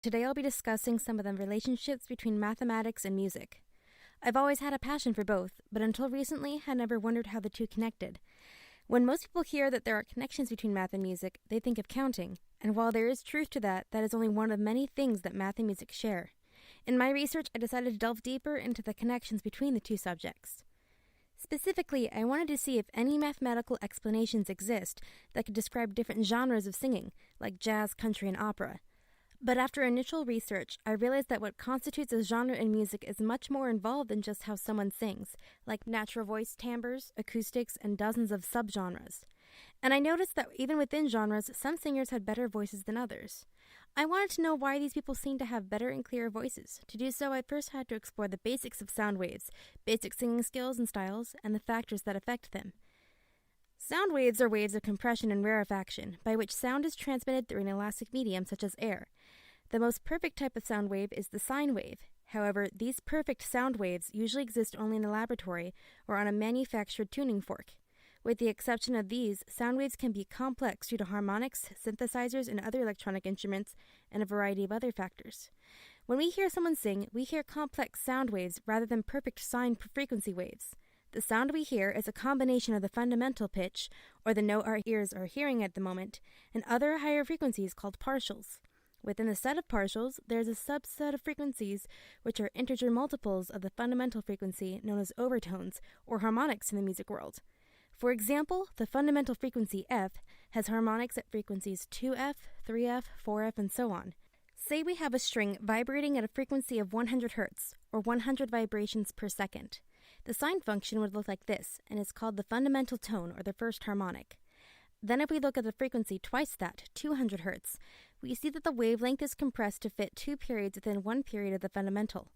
Today I'll be discussing some of the relationships between mathematics and music. I've always had a passion for both, but until recently had never wondered how the two connected. When most people hear that there are connections between math and music, they think of counting, and while there is truth to that, that is only one of many things that math and music share. In my research, I decided to delve deeper into the connections between the two subjects. Specifically, I wanted to see if any mathematical explanations exist that could describe different genres of singing, like jazz, country, and opera. But after initial research, I realized that what constitutes a genre in music is much more involved than just how someone sings, like natural voice timbres, acoustics, and dozens of subgenres. And I noticed that even within genres, some singers had better voices than others. I wanted to know why these people seemed to have better and clearer voices. To do so, I first had to explore the basics of sound waves, basic singing skills and styles, and the factors that affect them. Sound waves are waves of compression and rarefaction, by which sound is transmitted through an elastic medium such as air. The most perfect type of sound wave is the sine wave. However, these perfect sound waves usually exist only in the laboratory or on a manufactured tuning fork. With the exception of these, sound waves can be complex due to harmonics, synthesizers, and other electronic instruments, and a variety of other factors. When we hear someone sing, we hear complex sound waves rather than perfect sine frequency waves. The sound we hear is a combination of the fundamental pitch, or the note our ears are hearing at the moment, and other higher frequencies called partials. Within the set of partials, there is a subset of frequencies which are integer multiples of the fundamental frequency known as overtones, or harmonics in the music world. For example, the fundamental frequency F has harmonics at frequencies 2F, 3F, 4F, and so on. Say we have a string vibrating at a frequency of 100 Hz, or 100 vibrations per second. The sine function would look like this, and is called the fundamental tone, or the first harmonic. Then if we look at the frequency twice that, 200 Hz, we see that the wavelength is compressed to fit two periods within one period of the fundamental.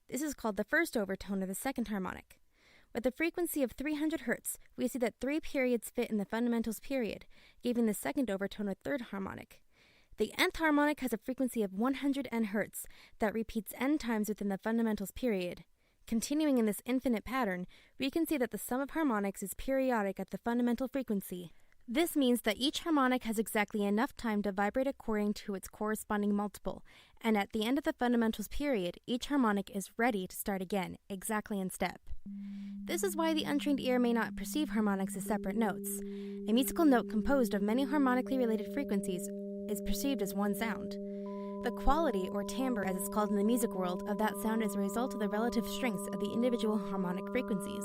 This is called the first overtone, or the second harmonic. With a frequency of 300 Hz, we see that three periods fit in the fundamental's period, giving the second overtone, or third harmonic. The nth harmonic has a frequency of 100 n Hz that repeats n times within the fundamental's period. Continuing in this infinite pattern, we can see that the sum of harmonics is periodic at the fundamental frequency. This means that each harmonic has exactly enough time to vibrate according to its corresponding multiple, and at the end of the fundamental's period, each harmonic is ready to start again, exactly in step. This is why the untrained ear may not perceive harmonics as separate notes. A musical note composed of many harmonically related frequencies is perceived as one sound. The quality, or timbre as it's called in the music world, of that sound is a result of the relative strengths of the individual harmonic frequencies.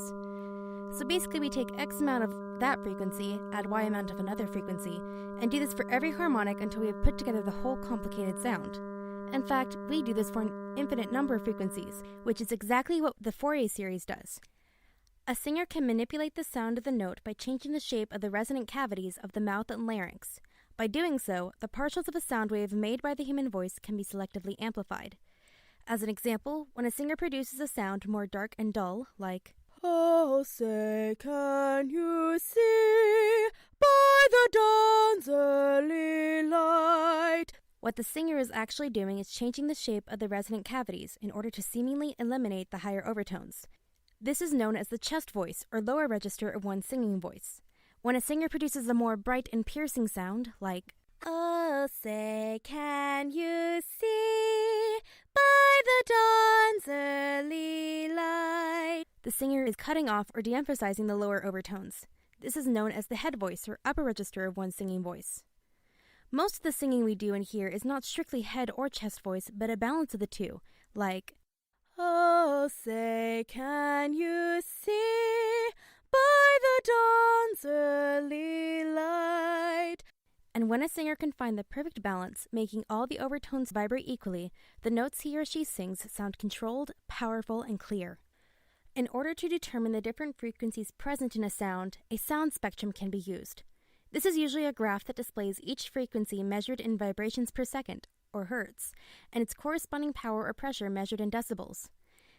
So basically we take X amount of that frequency, add Y amount of another frequency, and do this for every harmonic until we have put together the whole complicated sound. In fact, we do this for an infinite number of frequencies, which is exactly what the Fourier series does. A singer can manipulate the sound of the note by changing the shape of the resonant cavities of the mouth and larynx. By doing so, the partials of a sound wave made by the human voice can be selectively amplified. As an example, when a singer produces a sound more dark and dull, like "Oh, say, can you see by the dawn's early light?" What the singer is actually doing is changing the shape of the resonant cavities in order to seemingly eliminate the higher overtones. This is known as the chest voice, or lower register of one's singing voice. When a singer produces a more bright and piercing sound, like "Oh, say, can you see by the dawn's early light?" the singer is cutting off or de-emphasizing the lower overtones. This is known as the head voice, or upper register of one's singing voice. Most of the singing we do in here is not strictly head or chest voice, but a balance of the two, like "Oh, say, can you see by the dawn's early light?" And when a singer can find the perfect balance, making all the overtones vibrate equally, the notes he or she sings sound controlled, powerful, and clear. In order to determine the different frequencies present in a sound spectrum can be used. This is usually a graph that displays each frequency measured in vibrations per second, or hertz, and its corresponding power or pressure measured in decibels.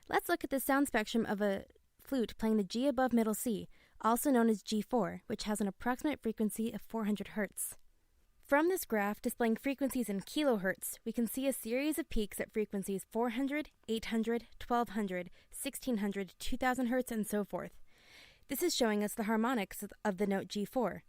Let's look at the sound spectrum of a flute playing the G above middle C, also known as G4, which has an approximate frequency of 400 Hz. From this graph displaying frequencies in kilohertz, we can see a series of peaks at frequencies 400, 800, 1200, 1600, 2000 Hz, and so forth. This is showing us the harmonics of the note G4.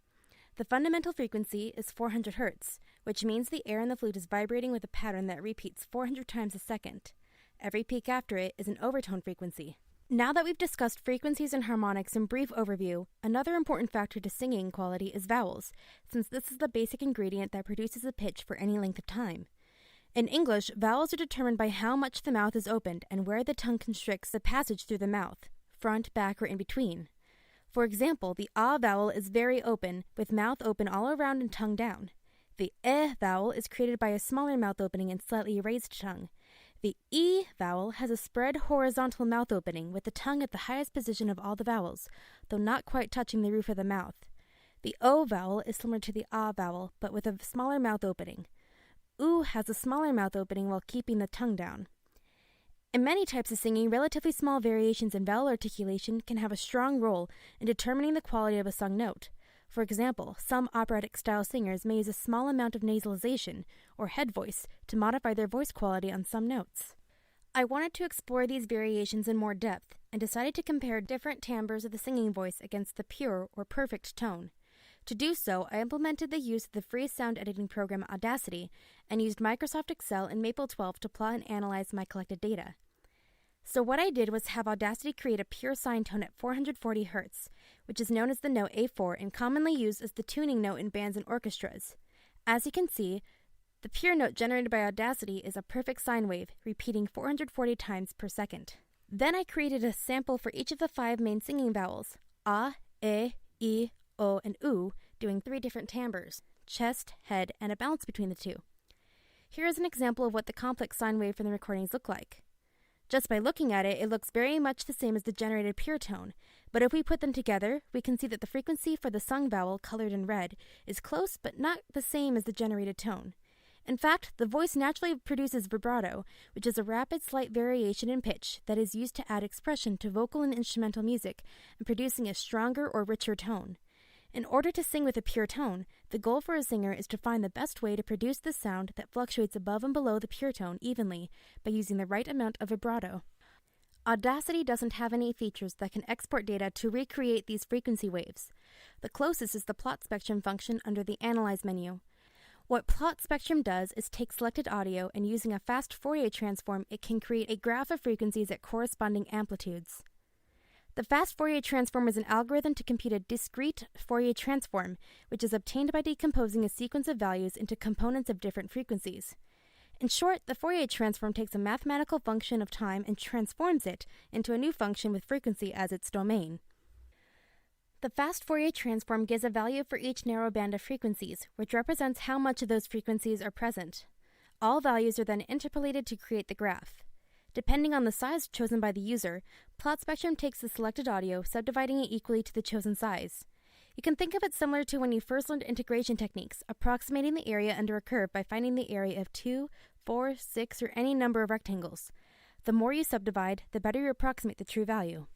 The fundamental frequency is 400 Hz, which means the air in the flute is vibrating with a pattern that repeats 400 times a second. Every peak after it is an overtone frequency. Now that we've discussed frequencies and harmonics in brief overview, another important factor to singing quality is vowels, since this is the basic ingredient that produces a pitch for any length of time. In English, vowels are determined by how much the mouth is opened and where the tongue constricts the passage through the mouth, front, back, or in between. For example, the ah vowel is very open, with mouth open all around and tongue down. The vowel is created by a smaller mouth opening and slightly raised tongue. The e vowel has a spread horizontal mouth opening with the tongue at the highest position of all the vowels, though not quite touching the roof of the mouth. The o vowel is similar to the ah vowel, but with a smaller mouth opening. U has a smaller mouth opening while keeping the tongue down. In many types of singing, relatively small variations in vowel articulation can have a strong role in determining the quality of a sung note. For example, some operatic-style singers may use a small amount of nasalization, or head voice, to modify their voice quality on some notes. I wanted to explore these variations in more depth, and decided to compare different timbres of the singing voice against the pure or perfect tone. To do so, I implemented the use of the free sound editing program Audacity, and used Microsoft Excel and Maple 12 to plot and analyze my collected data. So what I did was have Audacity create a pure sine tone at 440 Hz, which is known as the note A4 and commonly used as the tuning note in bands and orchestras. As you can see, the pure note generated by Audacity is a perfect sine wave, repeating 440 times per second. Then I created a sample for each of the 5 main singing vowels, a, e, o, and u, doing 3 different timbres, chest, head, and a balance between the two. Here is an example of what the complex sine wave from the recordings look like. Just by looking at it, it looks very much the same as the generated pure tone, but if we put them together, we can see that the frequency for the sung vowel, colored in red, is close but not the same as the generated tone. In fact, the voice naturally produces vibrato, which is a rapid, slight variation in pitch that is used to add expression to vocal and instrumental music and producing a stronger or richer tone. In order to sing with a pure tone, the goal for a singer is to find the best way to produce the sound that fluctuates above and below the pure tone evenly by using the right amount of vibrato. Audacity doesn't have any features that can export data to recreate these frequency waves. The closest is the plot spectrum function under the Analyze menu. What plot spectrum does is take selected audio and using a fast Fourier transform, it can create a graph of frequencies at corresponding amplitudes. The fast Fourier transform is an algorithm to compute a discrete Fourier transform, which is obtained by decomposing a sequence of values into components of different frequencies. In short, the Fourier transform takes a mathematical function of time and transforms it into a new function with frequency as its domain. The fast Fourier transform gives a value for each narrow band of frequencies, which represents how much of those frequencies are present. All values are then interpolated to create the graph. Depending on the size chosen by the user, plot spectrum takes the selected audio, subdividing it equally to the chosen size. You can think of it similar to when you first learned integration techniques, approximating the area under a curve by finding the area of 2, 4, 6, or any number of rectangles. The more you subdivide, the better you approximate the true value.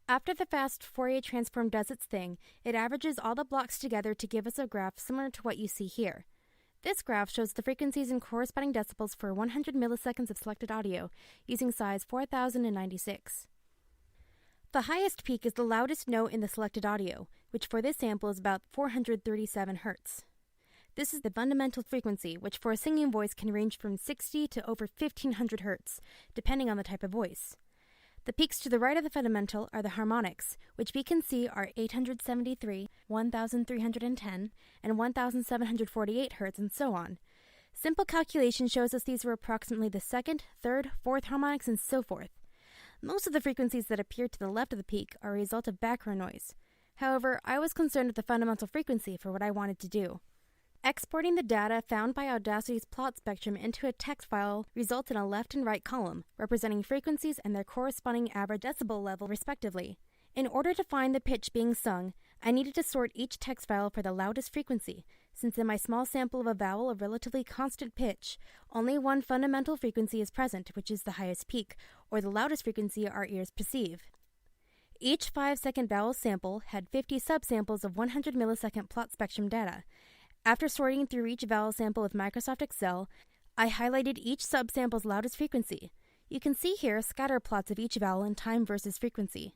After the fast Fourier transform does its thing, it averages all the blocks together to give us a graph similar to what you see here. This graph shows the frequencies in corresponding decibels for 100 milliseconds of selected audio, using size 4096. The highest peak is the loudest note in the selected audio, which for this sample is about 437 Hz. This is the fundamental frequency, which for a singing voice can range from 60 to over 1500 Hz, depending on the type of voice. The peaks to the right of the fundamental are the harmonics, which we can see are 873, 1310, and 1748 Hz, and so on. Simple calculation shows us these were approximately the second, third, fourth harmonics, and so forth. Most of the frequencies that appear to the left of the peak are a result of background noise. However, I was concerned with the fundamental frequency for what I wanted to do. Exporting the data found by Audacity's plot spectrum into a text file results in a left and right column, representing frequencies and their corresponding average decibel level respectively. In order to find the pitch being sung, I needed to sort each text file for the loudest frequency, since in my small sample of a vowel of relatively constant pitch, only one fundamental frequency is present, which is the highest peak, or the loudest frequency our ears perceive. Each 5-second vowel sample had 50 subsamples of 100 millisecond plot spectrum data. After sorting through each vowel sample with Microsoft Excel, I highlighted each subsample's loudest frequency. You can see here scatter plots of each vowel in time versus frequency.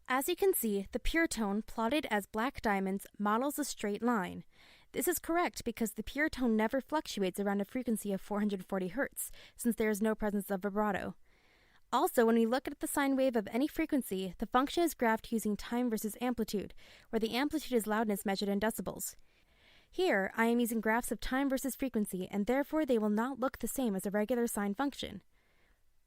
As you can see, the pure tone, plotted as black diamonds, models a straight line. This is correct because the pure tone never fluctuates around a frequency of 440 Hz, since there is no presence of vibrato. Also, when we look at the sine wave of any frequency, the function is graphed using time versus amplitude, where the amplitude is loudness measured in decibels. Here, I am using graphs of time versus frequency, and therefore they will not look the same as a regular sine function.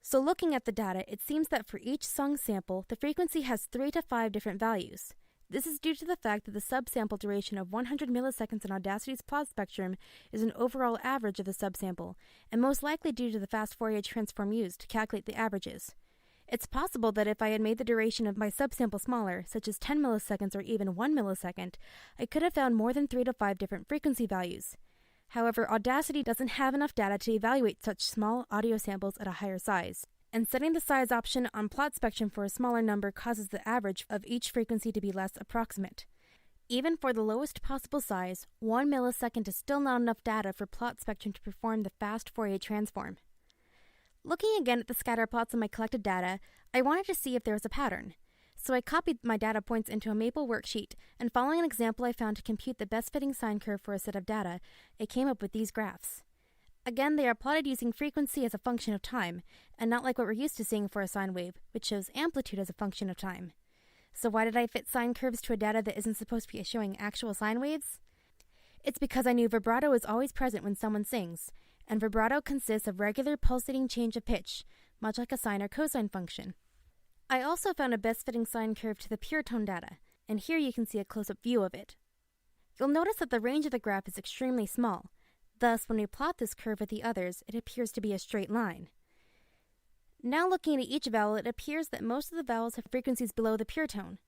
So looking at the data, it seems that for each sung sample, the frequency has 3 to 5 different values. This is due to the fact that the subsample duration of 100 milliseconds in Audacity's plot spectrum is an overall average of the subsample, and most likely due to the fast Fourier transform used to calculate the averages. It's possible that if I had made the duration of my subsample smaller, such as 10 milliseconds or even 1 millisecond, I could have found more than 3 to 5 different frequency values. However, Audacity doesn't have enough data to evaluate such small audio samples at a higher size, and setting the size option on plot spectrum for a smaller number causes the average of each frequency to be less approximate. Even for the lowest possible size, 1 millisecond is still not enough data for plot spectrum to perform the fast Fourier transform. Looking again at the scatter plots of my collected data, I wanted to see if there was a pattern. So I copied my data points into a Maple worksheet, and following an example I found to compute the best fitting sine curve for a set of data, it came up with these graphs. Again, they are plotted using frequency as a function of time, and not like what we're used to seeing for a sine wave, which shows amplitude as a function of time. So why did I fit sine curves to a data that isn't supposed to be showing actual sine waves? It's because I knew vibrato is always present when someone sings, and vibrato consists of regular pulsating change of pitch, much like a sine or cosine function. I also found a best-fitting sine curve to the pure tone data, and here you can see a close-up view of it. You'll notice that the range of the graph is extremely small. Thus, when we plot this curve with the others, it appears to be a straight line. Now looking at each vowel, it appears that most of the vowels have frequencies below the pure tone.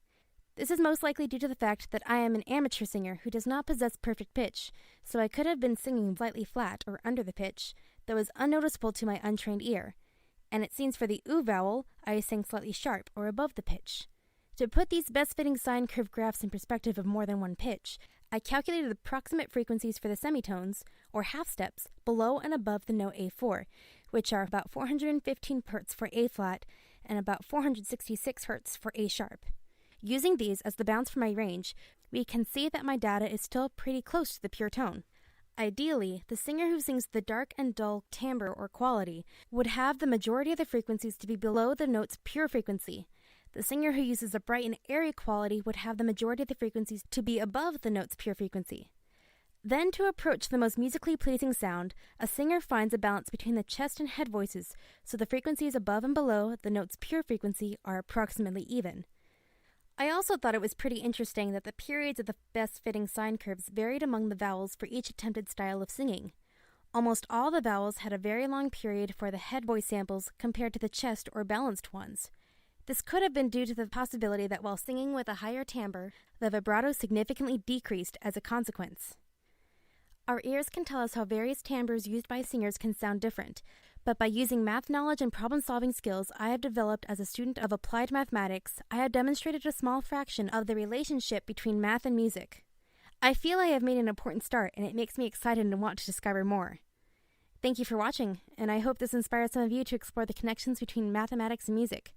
This is most likely due to the fact that I am an amateur singer who does not possess perfect pitch, so I could have been singing slightly flat or under the pitch that was unnoticeable to my untrained ear. And it seems for the oo vowel, I sang slightly sharp or above the pitch. To put these best-fitting sine curve graphs in perspective of more than one pitch, I calculated the approximate frequencies for the semitones, or half steps, below and above the note A4, which are about 415 Hz for A flat and about 466 Hz for A sharp. Using these as the bounds for my range, we can see that my data is still pretty close to the pure tone. Ideally, the singer who sings the dark and dull timbre or quality would have the majority of the frequencies to be below the note's pure frequency. The singer who uses a bright and airy quality would have the majority of the frequencies to be above the note's pure frequency. Then, to approach the most musically pleasing sound, a singer finds a balance between the chest and head voices, so the frequencies above and below the note's pure frequency are approximately even. I also thought it was pretty interesting that the periods of the best-fitting sine curves varied among the vowels for each attempted style of singing. Almost all the vowels had a very long period for the head voice samples compared to the chest or balanced ones. This could have been due to the possibility that while singing with a higher timbre, the vibrato significantly decreased as a consequence. Our ears can tell us how various timbres used by singers can sound different, but by using math knowledge and problem-solving skills I have developed as a student of applied mathematics, I have demonstrated a small fraction of the relationship between math and music. I feel I have made an important start, and it makes me excited and want to discover more. Thank you for watching, and I hope this inspires some of you to explore the connections between mathematics and music.